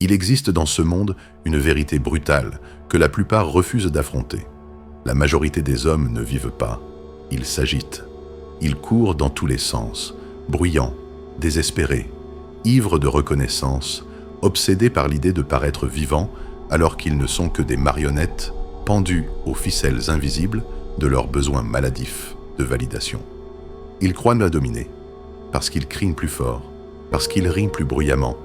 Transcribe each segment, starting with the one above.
Il existe dans ce monde une vérité brutale que la plupart refusent d'affronter. La majorité des hommes ne vivent pas, ils s'agitent. Ils courent dans tous les sens, bruyants, désespérés, ivres de reconnaissance, obsédés par l'idée de paraître vivants alors qu'ils ne sont que des marionnettes pendus aux ficelles invisibles de leurs besoins maladifs de validation. Ils croient la dominer, parce qu'ils crient plus fort, parce qu'ils rient plus bruyamment,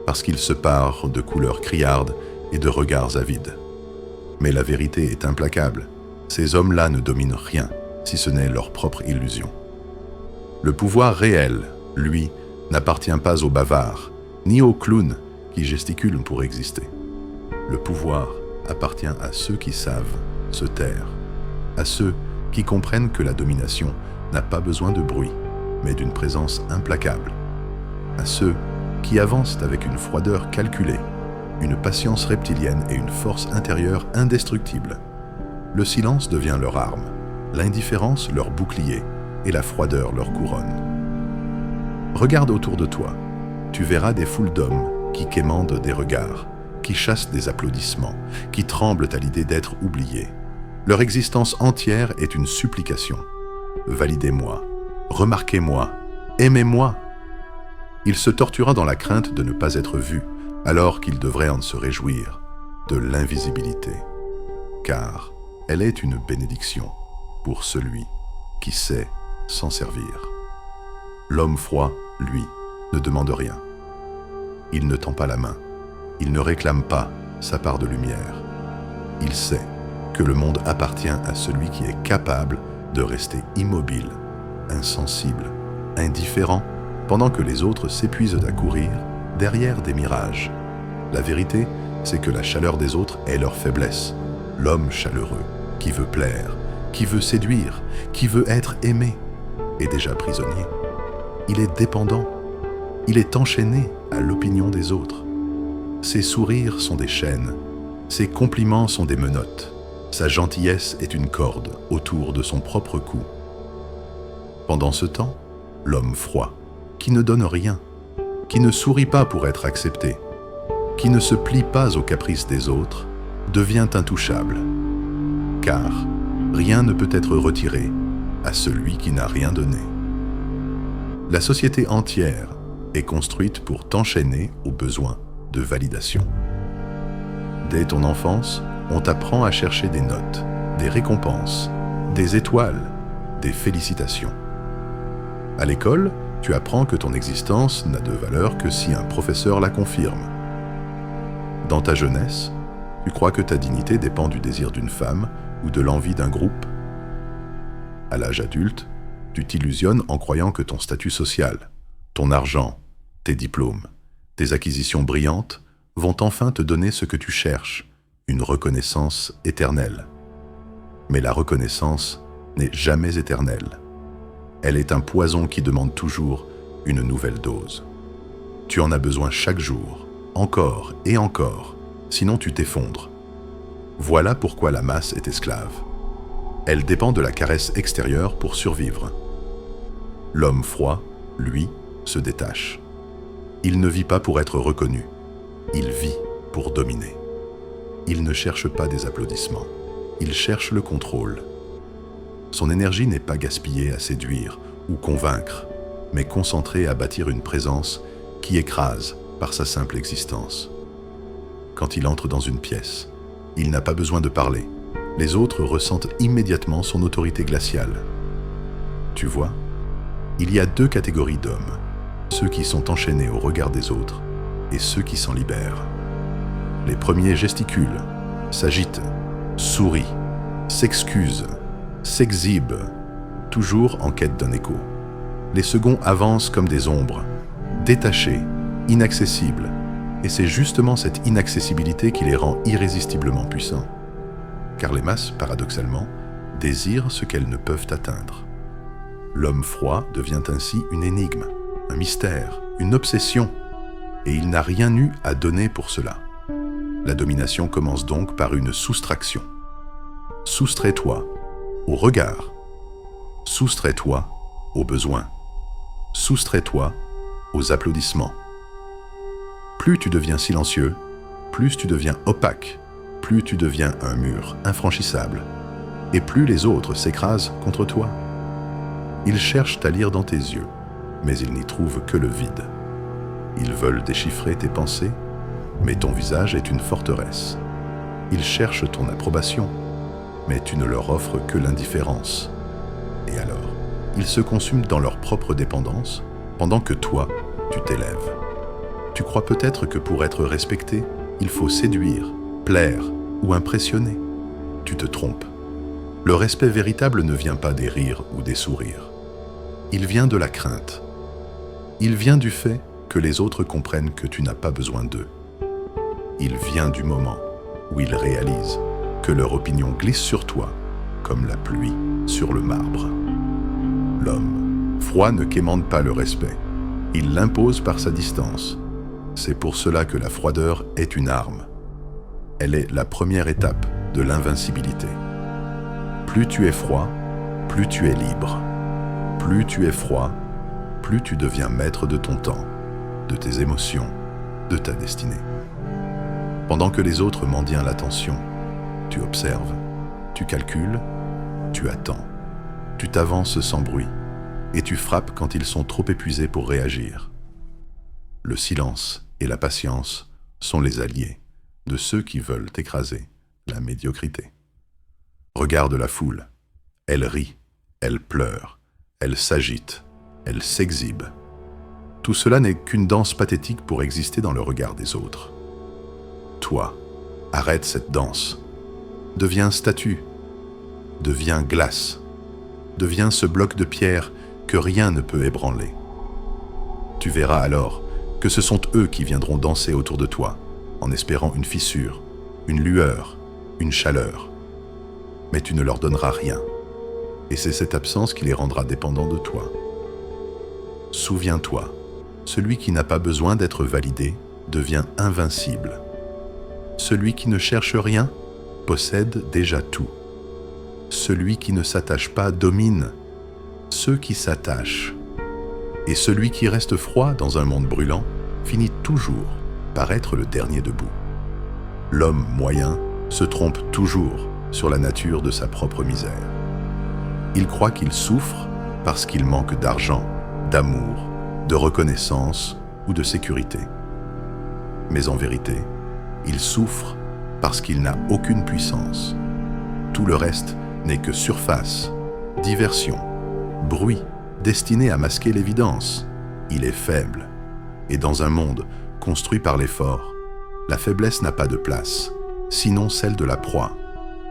parce qu'ils se parent de couleurs criardes et de regards avides. Mais la vérité est implacable. Ces hommes-là ne dominent rien, si ce n'est leur propre illusion. Le pouvoir réel, lui, n'appartient pas aux bavards, ni aux clowns qui gesticulent pour exister. Le pouvoir appartient à ceux qui savent se taire, à ceux qui comprennent que la domination n'a pas besoin de bruit, mais d'une présence implacable, à ceux qui avancent avec une froideur calculée, une patience reptilienne et une force intérieure indestructible. Le silence devient leur arme, l'indifférence leur bouclier et la froideur leur couronne. Regarde autour de toi, tu verras des foules d'hommes qui quémandent des regards, qui chassent des applaudissements, qui tremblent à l'idée d'être oubliés. Leur existence entière est une supplication. Validez-moi, remarquez-moi, aimez-moi. Il se tortura dans la crainte de ne pas être vu, alors qu'il devrait en se réjouir, de l'invisibilité. Car elle est une bénédiction pour celui qui sait s'en servir. L'homme froid, lui, ne demande rien. Il ne tend pas la main. Il ne réclame pas sa part de lumière. Il sait que le monde appartient à celui qui est capable de rester immobile, insensible, indifférent, pendant que les autres s'épuisent à courir derrière des mirages. La vérité, c'est que la chaleur des autres est leur faiblesse. L'homme chaleureux, qui veut plaire, qui veut séduire, qui veut être aimé, est déjà prisonnier. Il est dépendant. Il est enchaîné à l'opinion des autres. Ses sourires sont des chaînes. Ses compliments sont des menottes. Sa gentillesse est une corde autour de son propre cou. Pendant ce temps, l'homme froid, qui ne donne rien, qui ne sourit pas pour être accepté, qui ne se plie pas aux caprices des autres, devient intouchable. Car rien ne peut être retiré à celui qui n'a rien donné. La société entière est construite pour t'enchaîner aux besoins de validation. Dès ton enfance, on t'apprend à chercher des notes, des récompenses, des étoiles, des félicitations. À l'école, tu apprends que ton existence n'a de valeur que si un professeur la confirme. Dans ta jeunesse, tu crois que ta dignité dépend du désir d'une femme ou de l'envie d'un groupe. À l'âge adulte, tu t'illusionnes en croyant que ton statut social, ton argent, tes diplômes, tes acquisitions brillantes vont enfin te donner ce que tu cherches, une reconnaissance éternelle. Mais la reconnaissance n'est jamais éternelle. Elle est un poison qui demande toujours une nouvelle dose. Tu en as besoin chaque jour, encore et encore, sinon tu t'effondres. Voilà pourquoi la masse est esclave. Elle dépend de la caresse extérieure pour survivre. L'homme froid, lui, se détache. Il ne vit pas pour être reconnu. Il vit pour dominer. Il ne cherche pas des applaudissements. Il cherche le contrôle. Son énergie n'est pas gaspillée à séduire ou convaincre, mais concentrée à bâtir une présence qui écrase par sa simple existence. Quand il entre dans une pièce, il n'a pas besoin de parler. Les autres ressentent immédiatement son autorité glaciale. Tu vois, il y a deux catégories d'hommes, ceux qui sont enchaînés au regard des autres et ceux qui s'en libèrent. Les premiers gesticulent, s'agitent, sourient, s'excusent, s'exhibent, toujours en quête d'un écho. Les seconds avancent comme des ombres, détachés, inaccessibles, et c'est justement cette inaccessibilité qui les rend irrésistiblement puissants. Car les masses, paradoxalement, désirent ce qu'elles ne peuvent atteindre. L'homme froid devient ainsi une énigme, un mystère, une obsession, et il n'a rien eu à donner pour cela. La domination commence donc par une soustraction. Soustrais-toi au regard, soustrais-toi aux besoins, soustrais-toi aux applaudissements. Plus tu deviens silencieux, plus tu deviens opaque, plus tu deviens un mur infranchissable, et plus les autres s'écrasent contre toi. Ils cherchent à lire dans tes yeux, mais ils n'y trouvent que le vide. Ils veulent déchiffrer tes pensées, mais ton visage est une forteresse. Ils cherchent ton approbation, mais tu ne leur offres que l'indifférence. Et alors, ils se consument dans leur propre dépendance, pendant que toi, tu t'élèves. Tu crois peut-être que pour être respecté, il faut séduire, plaire ou impressionner. Tu te trompes. Le respect véritable ne vient pas des rires ou des sourires. Il vient de la crainte. Il vient du fait que les autres comprennent que tu n'as pas besoin d'eux. Il vient du moment où ils réalisent que leur opinion glisse sur toi comme la pluie sur le marbre. L'homme froid ne quémande pas le respect. Il l'impose par sa distance. C'est pour cela que la froideur est une arme. Elle est la première étape de l'invincibilité. Plus tu es froid, plus tu es libre. Plus tu es froid, plus tu deviens maître de ton temps, de tes émotions, de ta destinée. Pendant que les autres mendient l'attention, tu observes, tu calcules, tu attends, tu t'avances sans bruit, et tu frappes quand ils sont trop épuisés pour réagir. Le silence et la patience sont les alliés de ceux qui veulent écraser la médiocrité. Regarde la foule. Elle rit, elle pleure, elle s'agite, elle s'exhibe. Tout cela n'est qu'une danse pathétique pour exister dans le regard des autres. Toi, arrête cette danse. Deviens statue. Deviens glace. Deviens ce bloc de pierre que rien ne peut ébranler. Tu verras alors que ce sont eux qui viendront danser autour de toi, en espérant une fissure, une lueur, une chaleur. Mais tu ne leur donneras rien, et c'est cette absence qui les rendra dépendants de toi. Souviens-toi, celui qui n'a pas besoin d'être validé devient invincible. Celui qui ne cherche rien possède déjà tout. Celui qui ne s'attache pas domine. Ceux qui s'attachent. Et celui qui reste froid dans un monde brûlant finit toujours par être le dernier debout. L'homme moyen se trompe toujours sur la nature de sa propre misère. Il croit qu'il souffre parce qu'il manque d'argent, d'amour, de reconnaissance ou de sécurité. Mais en vérité, il souffre parce qu'il n'a aucune puissance. Tout le reste n'est que surface, diversion, bruit, destiné à masquer l'évidence. Il est faible. Et dans un monde construit par l'effort, la faiblesse n'a pas de place, sinon celle de la proie.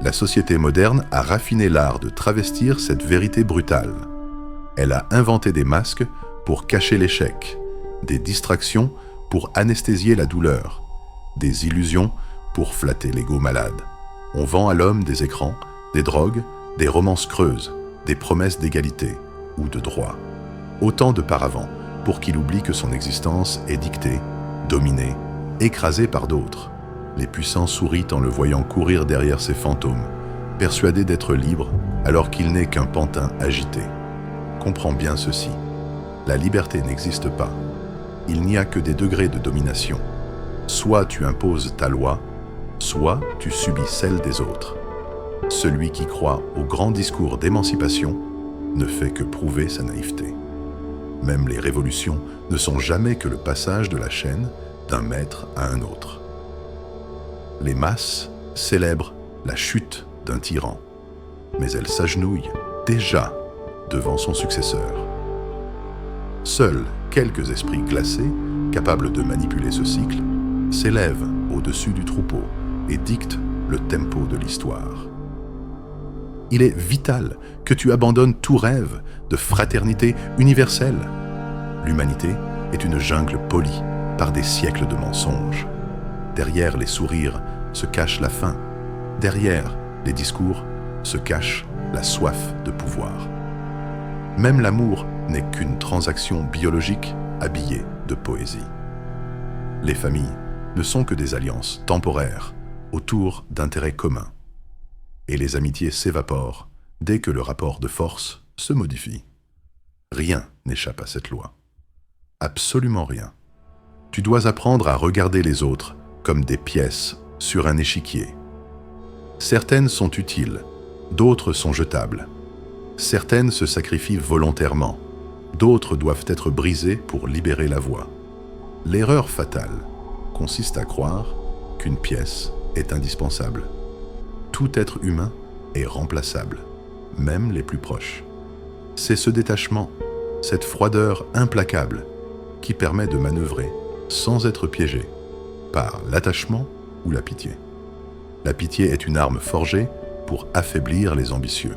La société moderne a raffiné l'art de travestir cette vérité brutale. Elle a inventé des masques pour cacher l'échec, des distractions pour anesthésier la douleur, des illusions pour flatter l'ego malade. On vend à l'homme des écrans, des drogues, des romances creuses, des promesses d'égalité ou de droit. Autant de paravents pour qu'il oublie que son existence est dictée, dominée, écrasée par d'autres. Les puissants sourient en le voyant courir derrière ses fantômes, persuadé d'être libre alors qu'il n'est qu'un pantin agité. Comprends bien ceci. La liberté n'existe pas. Il n'y a que des degrés de domination. Soit tu imposes ta loi, soit tu subis celle des autres. Celui qui croit au grand discours d'émancipation ne fait que prouver sa naïveté. Même les révolutions ne sont jamais que le passage de la chaîne d'un maître à un autre. Les masses célèbrent la chute d'un tyran, mais elles s'agenouillent déjà devant son successeur. Seuls quelques esprits glacés, capables de manipuler ce cycle, s'élèvent au-dessus du troupeau et dictent le tempo de l'histoire. Il est vital que tu abandonnes tout rêve de fraternité universelle. L'humanité est une jungle polie par des siècles de mensonges. Derrière les sourires se cache la faim. Derrière les discours se cache la soif de pouvoir. Même l'amour n'est qu'une transaction biologique habillée de poésie. Les familles ne sont que des alliances temporaires autour d'intérêts communs. Et les amitiés s'évaporent dès que le rapport de force se modifie. Rien n'échappe à cette loi. Absolument rien. Tu dois apprendre à regarder les autres comme des pièces sur un échiquier. Certaines sont utiles, d'autres sont jetables. Certaines se sacrifient volontairement, d'autres doivent être brisées pour libérer la voie. L'erreur fatale consiste à croire qu'une pièce est indispensable. Tout être humain est remplaçable, même les plus proches. C'est ce détachement, cette froideur implacable qui permet de manœuvrer sans être piégé par l'attachement ou la pitié. La pitié est une arme forgée pour affaiblir les ambitieux.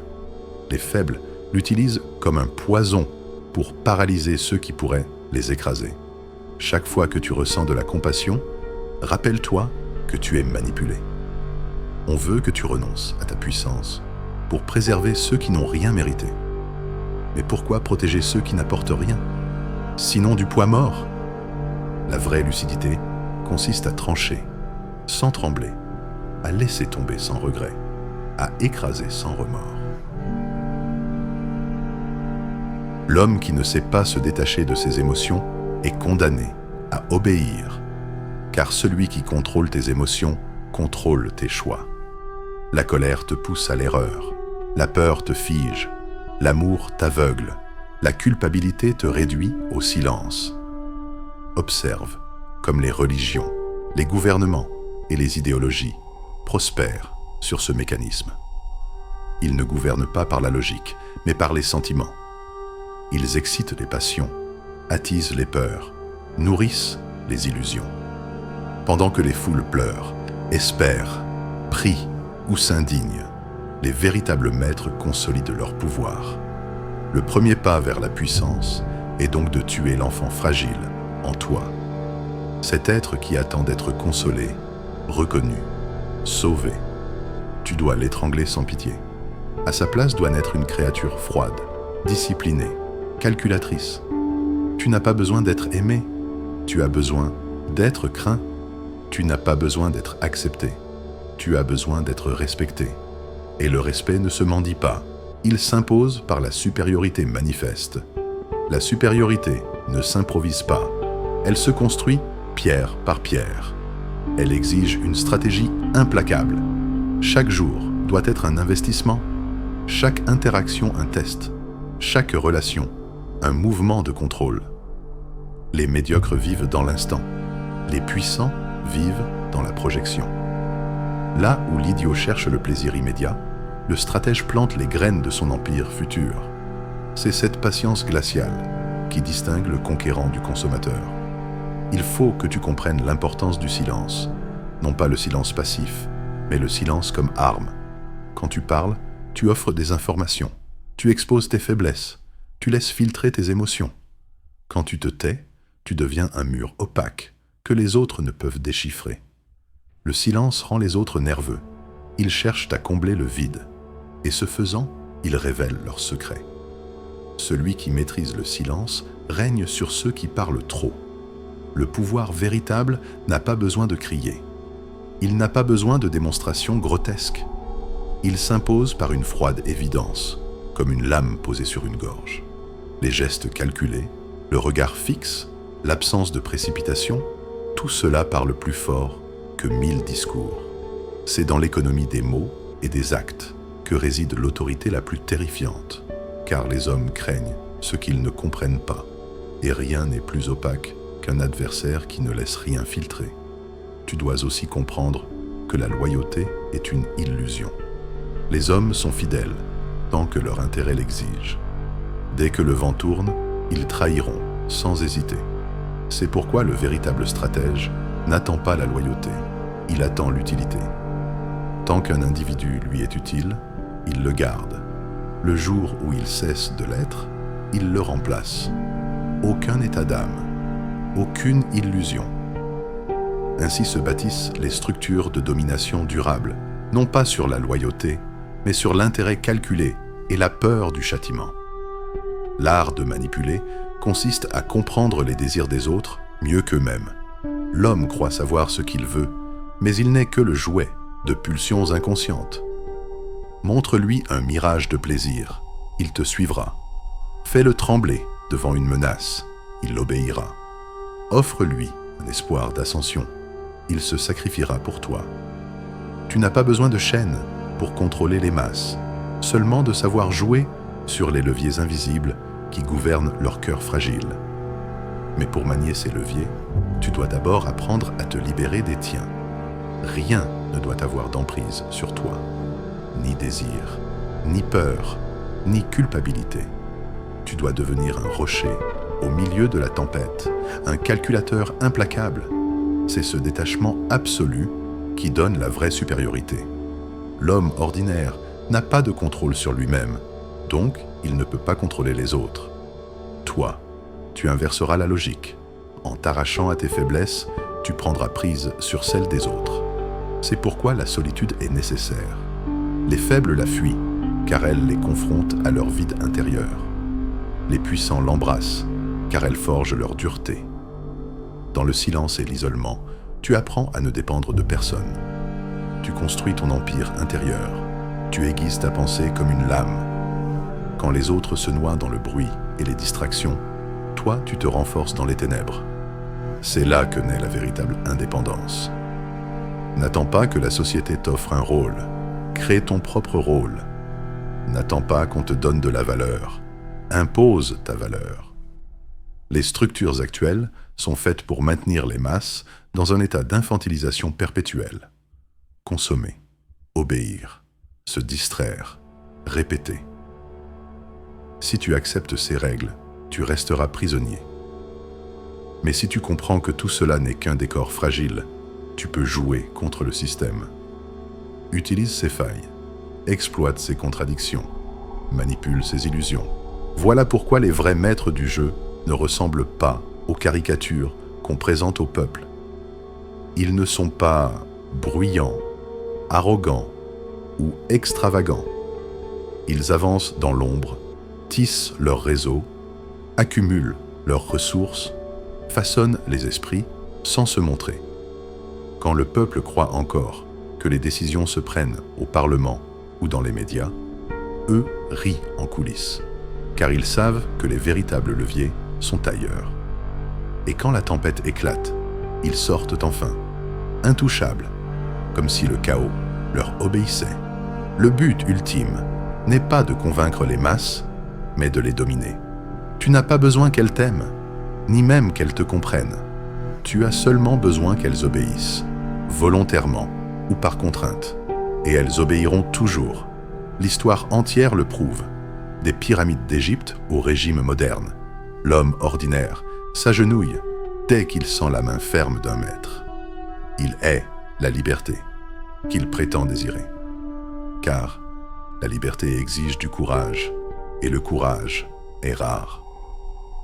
Les faibles l'utilisent comme un poison pour paralyser ceux qui pourraient les écraser. Chaque fois que tu ressens de la compassion, rappelle-toi que tu es manipulé. On veut que tu renonces à ta puissance pour préserver ceux qui n'ont rien mérité. Mais pourquoi protéger ceux qui n'apportent rien, sinon du poids mort? La vraie lucidité consiste à trancher, sans trembler, à laisser tomber sans regret, à écraser sans remords. L'homme qui ne sait pas se détacher de ses émotions est condamné à obéir, car celui qui contrôle tes émotions contrôle tes choix. La colère te pousse à l'erreur, la peur te fige, l'amour t'aveugle, la culpabilité te réduit au silence. Observe comme les religions, les gouvernements et les idéologies prospèrent sur ce mécanisme. Ils ne gouvernent pas par la logique, mais par les sentiments. Ils excitent les passions, attisent les peurs, nourrissent les illusions. Pendant que les foules pleurent, espèrent, prient ou s'indignent, les véritables maîtres consolident leur pouvoir. Le premier pas vers la puissance est donc de tuer l'enfant fragile en toi. Cet être qui attend d'être consolé, reconnu, sauvé. Tu dois l'étrangler sans pitié. À sa place doit naître une créature froide, disciplinée, calculatrice. Tu n'as pas besoin d'être aimé, tu as besoin d'être craint. Tu n'as pas besoin d'être accepté, tu as besoin d'être respecté. Et le respect ne se mendie pas, il s'impose par la supériorité manifeste. La supériorité ne s'improvise pas, elle se construit pierre par pierre. Elle exige une stratégie implacable. Chaque jour doit être un investissement, chaque interaction un test, chaque relation un mouvement de contrôle. Les médiocres vivent dans l'instant, les puissants vivent dans la projection. Là où l'idiot cherche le plaisir immédiat, le stratège plante les graines de son empire futur. C'est cette patience glaciale qui distingue le conquérant du consommateur. Il faut que tu comprennes l'importance du silence, non pas le silence passif, mais le silence comme arme. Quand tu parles, tu offres des informations, tu exposes tes faiblesses, tu laisses filtrer tes émotions. Quand tu te tais, tu deviens un mur opaque que les autres ne peuvent déchiffrer. Le silence rend les autres nerveux. Ils cherchent à combler le vide. Et ce faisant, ils révèlent leurs secrets. Celui qui maîtrise le silence règne sur ceux qui parlent trop. Le pouvoir véritable n'a pas besoin de crier. Il n'a pas besoin de démonstrations grotesques. Il s'impose par une froide évidence, comme une lame posée sur une gorge. Les gestes calculés, le regard fixe, l'absence de précipitation, tout cela parle plus fort que 1000 discours. C'est dans l'économie des mots et des actes que réside l'autorité la plus terrifiante, car les hommes craignent ce qu'ils ne comprennent pas, et rien n'est plus opaque qu'un adversaire qui ne laisse rien filtrer. Tu dois aussi comprendre que la loyauté est une illusion. Les hommes sont fidèles tant que leur intérêt l'exige. Dès que le vent tourne, ils trahiront sans hésiter. C'est pourquoi le véritable stratège n'attend pas la loyauté, il attend l'utilité. Tant qu'un individu lui est utile, il le garde. Le jour où il cesse de l'être, il le remplace. Aucun état d'âme, aucune illusion. Ainsi se bâtissent les structures de domination durable, non pas sur la loyauté, mais sur l'intérêt calculé et la peur du châtiment. L'art de manipuler consiste à comprendre les désirs des autres mieux qu'eux-mêmes. L'homme croit savoir ce qu'il veut, mais il n'est que le jouet de pulsions inconscientes. Montre-lui un mirage de plaisir, il te suivra. Fais-le trembler devant une menace, il obéira. Offre-lui un espoir d'ascension. Il se sacrifiera pour toi. Tu n'as pas besoin de chaînes pour contrôler les masses, seulement de savoir jouer sur les leviers invisibles qui gouvernent leur cœur fragile. Mais pour manier ces leviers, tu dois d'abord apprendre à te libérer des tiens. Rien ne doit avoir d'emprise sur toi. Ni désir, ni peur, ni culpabilité. Tu dois devenir un rocher au milieu de la tempête, un calculateur implacable. C'est ce détachement absolu qui donne la vraie supériorité. L'homme ordinaire n'a pas de contrôle sur lui-même, donc il ne peut pas contrôler les autres. Toi, tu inverseras la logique. En t'arrachant à tes faiblesses, tu prendras prise sur celles des autres. C'est pourquoi la solitude est nécessaire. Les faibles la fuient, car elle les confronte à leur vide intérieur. Les puissants l'embrassent, car elle forge leur dureté. Dans le silence et l'isolement, tu apprends à ne dépendre de personne. Tu construis ton empire intérieur. Tu aiguises ta pensée comme une lame. Quand les autres se noient dans le bruit et les distractions, toi, tu te renforces dans les ténèbres. C'est là que naît la véritable indépendance. N'attends pas que la société t'offre un rôle. Crée ton propre rôle. N'attends pas qu'on te donne de la valeur. Impose ta valeur. Les structures actuelles sont faites pour maintenir les masses dans un état d'infantilisation perpétuelle. Consommer, obéir, se distraire, répéter. Si tu acceptes ces règles, tu resteras prisonnier. Mais si tu comprends que tout cela n'est qu'un décor fragile, tu peux jouer contre le système. Utilise ses failles, exploite ses contradictions, manipule ses illusions. Voilà pourquoi les vrais maîtres du jeu ne ressemblent pas aux caricatures qu'on présente au peuple. Ils ne sont pas bruyants, arrogants ou extravagants. Ils avancent dans l'ombre, tissent leur réseau, accumulent leurs ressources, façonnent les esprits sans se montrer. Quand le peuple croit encore que les décisions se prennent au Parlement ou dans les médias, eux rient en coulisses, car ils savent que les véritables leviers sont ailleurs. Et quand la tempête éclate, ils sortent enfin, intouchables, comme si le chaos leur obéissait. Le but ultime n'est pas de convaincre les masses, mais de les dominer. Tu n'as pas besoin qu'elles t'aiment, ni même qu'elles te comprennent. Tu as seulement besoin qu'elles obéissent, volontairement ou par contrainte. Et elles obéiront toujours. L'histoire entière le prouve. Des pyramides d'Égypte au régime moderne. L'homme ordinaire s'agenouille dès qu'il sent la main ferme d'un maître. Il hait la liberté qu'il prétend désirer. Car la liberté exige du courage, et le courage est rare.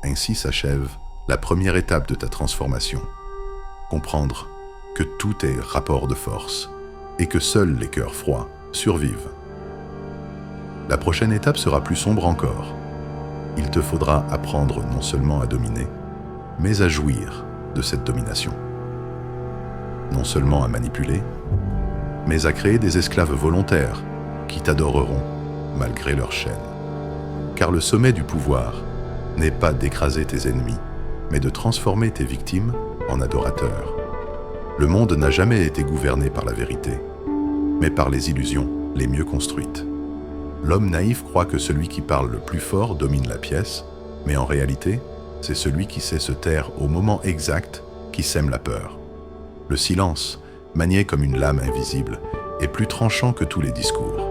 Ainsi s'achève la première étape de ta transformation. Comprendre que tout est rapport de force et que seuls les cœurs froids survivent. La prochaine étape sera plus sombre encore. Il te faudra apprendre non seulement à dominer, mais à jouir de cette domination. Non seulement à manipuler, mais à créer des esclaves volontaires qui t'adoreront malgré leurs chaînes. Car le sommet du pouvoir n'est pas d'écraser tes ennemis, mais de transformer tes victimes en adorateurs. Le monde n'a jamais été gouverné par la vérité, mais par les illusions les mieux construites. L'homme naïf croit que celui qui parle le plus fort domine la pièce, mais en réalité, c'est celui qui sait se taire au moment exact qui sème la peur. Le silence, manié comme une lame invisible, est plus tranchant que tous les discours.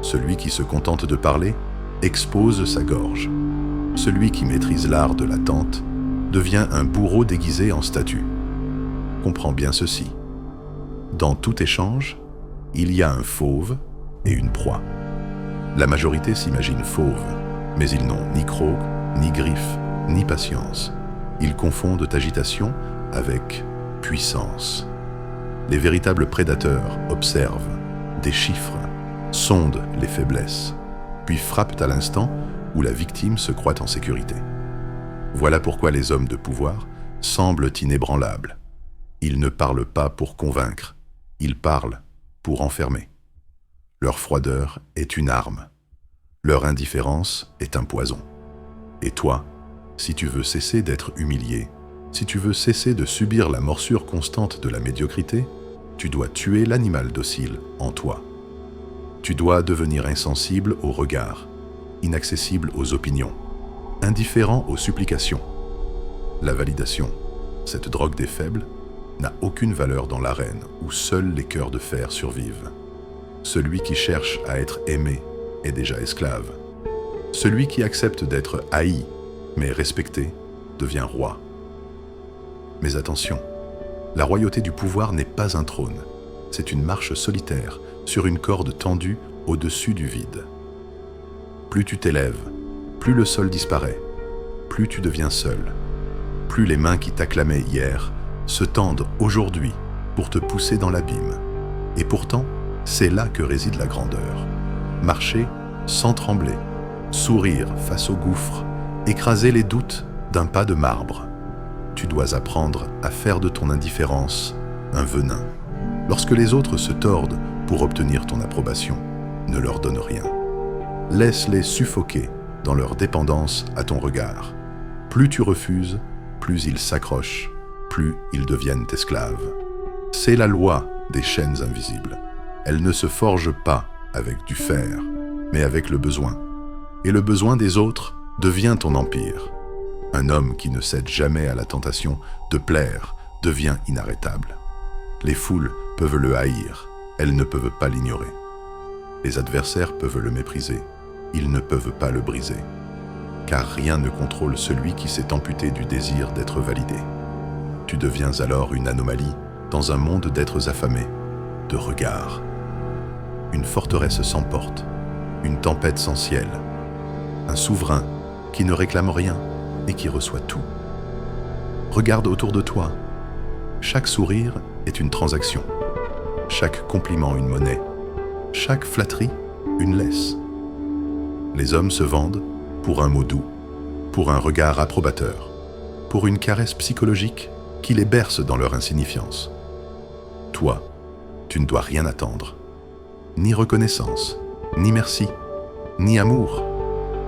Celui qui se contente de parler expose sa gorge. Celui qui maîtrise l'art de l'attente devient un bourreau déguisé en statue. Comprends bien ceci. Dans tout échange, il y a un fauve et une proie. La majorité s'imagine fauve, mais ils n'ont ni crocs, ni griffes, ni patience. Ils confondent agitation avec puissance. Les véritables prédateurs observent, déchiffrent, sondent les faiblesses, puis frappent à l'instant où la victime se croit en sécurité. Voilà pourquoi les hommes de pouvoir semblent inébranlables. Ils ne parlent pas pour convaincre, ils parlent pour enfermer. Leur froideur est une arme. Leur indifférence est un poison. Et toi, si tu veux cesser d'être humilié, Si tu veux cesser de subir la morsure constante de la médiocrité, tu dois tuer l'animal docile en toi. Tu dois devenir insensible aux regards, inaccessible aux opinions, indifférent aux supplications. La validation, cette drogue des faibles, n'a aucune valeur dans l'arène où seuls les cœurs de fer survivent. Celui qui cherche à être aimé est déjà esclave. Celui qui accepte d'être haï, mais respecté, devient roi. Mais attention, la royauté du pouvoir n'est pas un trône. C'est une marche solitaire sur une corde tendue au-dessus du vide. Plus tu t'élèves, plus le sol disparaît, plus tu deviens seul, plus les mains qui t'acclamaient hier se tendent aujourd'hui pour te pousser dans l'abîme. Et pourtant, c'est là que réside la grandeur. Marcher sans trembler, sourire face au gouffre, écraser les doutes d'un pas de marbre. Tu dois apprendre à faire de ton indifférence un venin. Lorsque les autres se tordent pour obtenir ton approbation, ne leur donne rien. Laisse-les suffoquer dans leur dépendance à ton regard. Plus tu refuses, plus ils s'accrochent, plus ils deviennent esclaves. C'est la loi des chaînes invisibles. Elle ne se forge pas avec du fer, mais avec le besoin. Et le besoin des autres devient ton empire. Un homme qui ne cède jamais à la tentation de plaire devient inarrêtable. Les foules peuvent le haïr, elles ne peuvent pas l'ignorer. Les adversaires peuvent le mépriser, ils ne peuvent pas le briser. Car rien ne contrôle celui qui s'est amputé du désir d'être validé. Tu deviens alors une anomalie dans un monde d'êtres affamés, de regards. Une forteresse sans porte, une tempête sans ciel, un souverain qui ne réclame rien et qui reçoit tout. Regarde autour de toi. Chaque sourire est une transaction, chaque compliment une monnaie, chaque flatterie une laisse. Les hommes se vendent pour un mot doux, pour un regard approbateur, pour une caresse psychologique qui les berce dans leur insignifiance. Toi, tu ne dois rien attendre. Ni reconnaissance, ni merci, ni amour.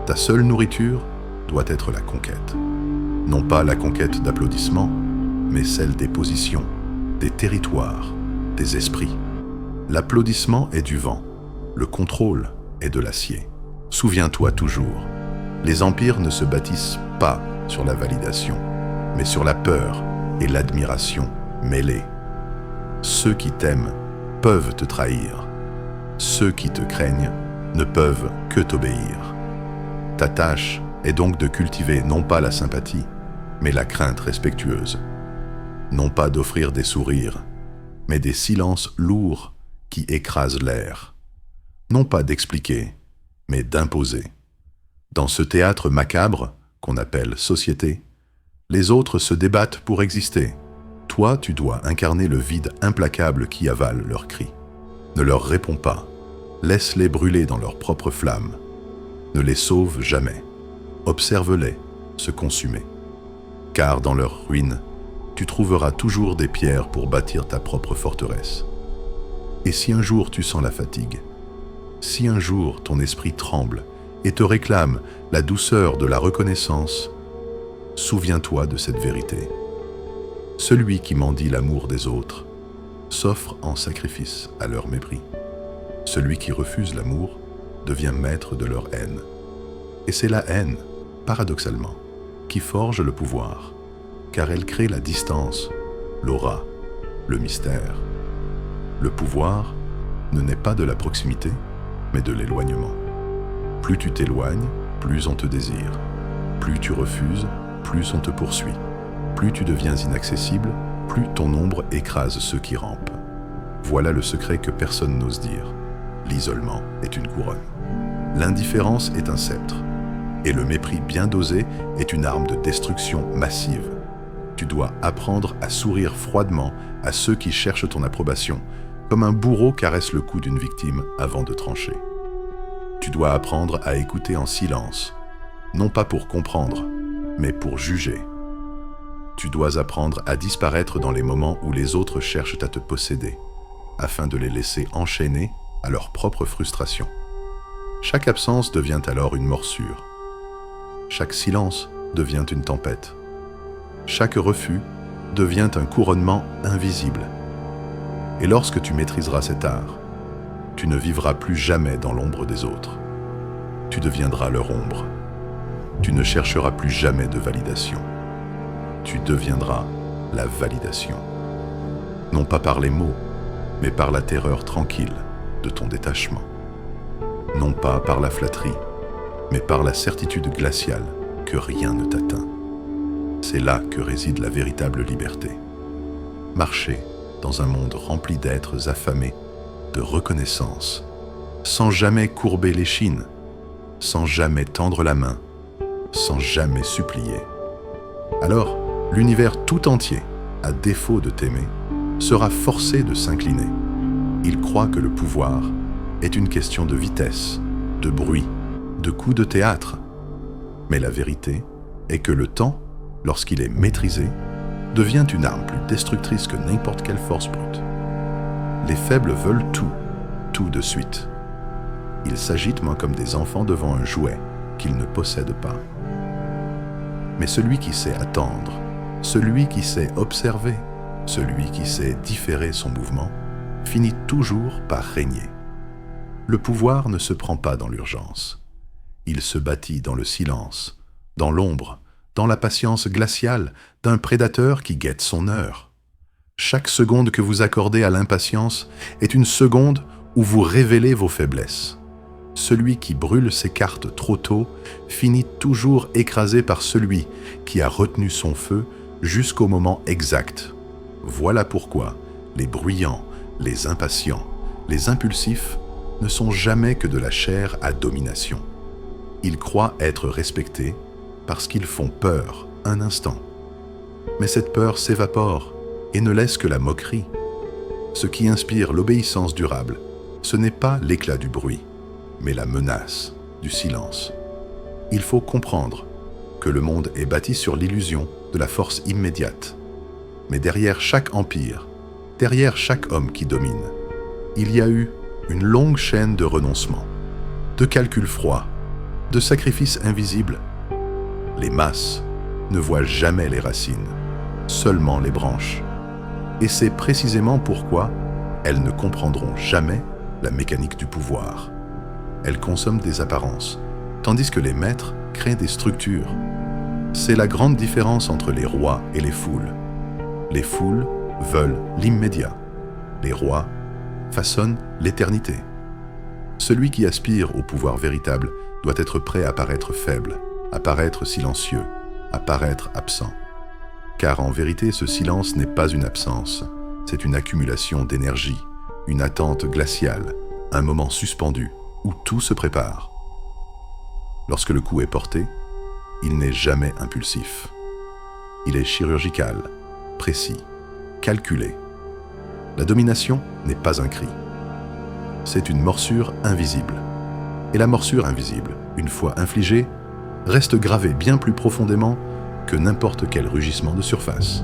Ta seule nourriture doit être la conquête. Non pas la conquête d'applaudissements, mais celle des positions, des territoires, des esprits. L'applaudissement est du vent, le contrôle est de l'acier. Souviens-toi toujours, les empires ne se bâtissent pas sur la validation, mais sur la peur et l'admiration mêlées. Ceux qui t'aiment peuvent te trahir. Ceux qui te craignent ne peuvent que t'obéir. Ta tâche est donc de cultiver non pas la sympathie, mais la crainte respectueuse. Non pas d'offrir des sourires, mais des silences lourds qui écrasent l'air. Non pas d'expliquer, mais d'imposer. Dans ce théâtre macabre, qu'on appelle société, les autres se débattent pour exister. Toi, tu dois incarner le vide implacable qui avale leurs cris. Ne leur réponds pas. Laisse-les brûler dans leur propre flamme. Ne les sauve jamais. Observe-les se consumer. Car dans leur ruine, tu trouveras toujours des pierres pour bâtir ta propre forteresse. Et si un jour tu sens la fatigue, si un jour ton esprit tremble et te réclame la douceur de la reconnaissance, souviens-toi de cette vérité. Celui qui mendie l'amour des autres s'offre en sacrifice à leur mépris. Celui qui refuse l'amour devient maître de leur haine. Et c'est la haine, paradoxalement, qui forge le pouvoir, car elle crée la distance, l'aura, le mystère. Le pouvoir ne naît pas de la proximité, mais de l'éloignement. Plus tu t'éloignes, plus on te désire. Plus tu refuses, plus on te poursuit. Plus tu deviens inaccessible, plus ton ombre écrase ceux qui rampent. Voilà le secret que personne n'ose dire. L'isolement est une couronne. L'indifférence est un sceptre. Et le mépris bien dosé est une arme de destruction massive. Tu dois apprendre à sourire froidement à ceux qui cherchent ton approbation, comme un bourreau caresse le cou d'une victime avant de trancher. Tu dois apprendre à écouter en silence, non pas pour comprendre, mais pour juger. Tu dois apprendre à disparaître dans les moments où les autres cherchent à te posséder, afin de les laisser enchaîner à leur propre frustration. Chaque absence devient alors une morsure. Chaque silence devient une tempête. chaque refus devient un couronnement invisible. Et lorsque tu maîtriseras cet art, tu ne vivras plus jamais dans l'ombre des autres. Tu deviendras leur ombre. Tu ne chercheras plus jamais de validation. Tu deviendras la validation. Non pas par les mots, mais par la terreur tranquille de ton détachement. Non pas par la flatterie, mais par la certitude glaciale que rien ne t'atteint. C'est là que réside la véritable liberté. Marcher dans un monde rempli d'êtres affamés de reconnaissance, sans jamais courber l'échine, sans jamais tendre la main, sans jamais supplier. Alors, l'univers tout entier, à défaut de t'aimer, sera forcé de s'incliner. Il croit que le pouvoir est une question de vitesse, de bruit, de coups de théâtre. Mais la vérité est que le temps, lorsqu'il est maîtrisé, devient une arme plus destructrice que n'importe quelle force brute. Les faibles veulent tout de suite. Ils s'agitent comme des enfants devant un jouet qu'ils ne possèdent pas. Mais celui qui sait attendre, celui qui sait observer, celui qui sait différer son mouvement, finit toujours par régner. Le pouvoir ne se prend pas dans l'urgence. Il se bâtit dans le silence, dans l'ombre, dans la patience glaciale d'un prédateur qui guette son heure. Chaque seconde que vous accordez à l'impatience est une seconde où vous révélez vos faiblesses. Celui qui brûle ses cartes trop tôt finit toujours écrasé par celui qui a retenu son feu jusqu'au moment exact. Voilà pourquoi les bruyants, les impatients, les impulsifs ne sont jamais que de la chair à domination. Ils croient être respectés parce qu'ils font peur un instant. Mais cette peur s'évapore et ne laisse que la moquerie. Ce qui inspire l'obéissance durable, ce n'est pas l'éclat du bruit, mais la menace du silence. Il faut comprendre que le monde est bâti sur l'illusion de la force immédiate. Mais derrière chaque empire, derrière chaque homme qui domine, il y a eu une longue chaîne de renoncements, de calculs froids, de sacrifices invisibles. Les masses ne voient jamais les racines, seulement les branches. Et c'est précisément pourquoi elles ne comprendront jamais la mécanique du pouvoir. Elles consomment des apparences, tandis que les maîtres créent des structures. C'est la grande différence entre les rois et les foules. Les foules veulent l'immédiat. Les rois façonnent l'éternité. Celui qui aspire au pouvoir véritable doit être prêt à paraître faible, à paraître silencieux, à paraître absent. Car en vérité, ce silence n'est pas une absence, c'est une accumulation d'énergie, une attente glaciale, un moment suspendu où tout se prépare. Lorsque le coup est porté, il n'est jamais impulsif. Il est chirurgical, précis, calculé. La domination n'est pas un cri. C'est une morsure invisible. Et la morsure invisible, une fois infligée, reste gravée bien plus profondément que n'importe quel rugissement de surface.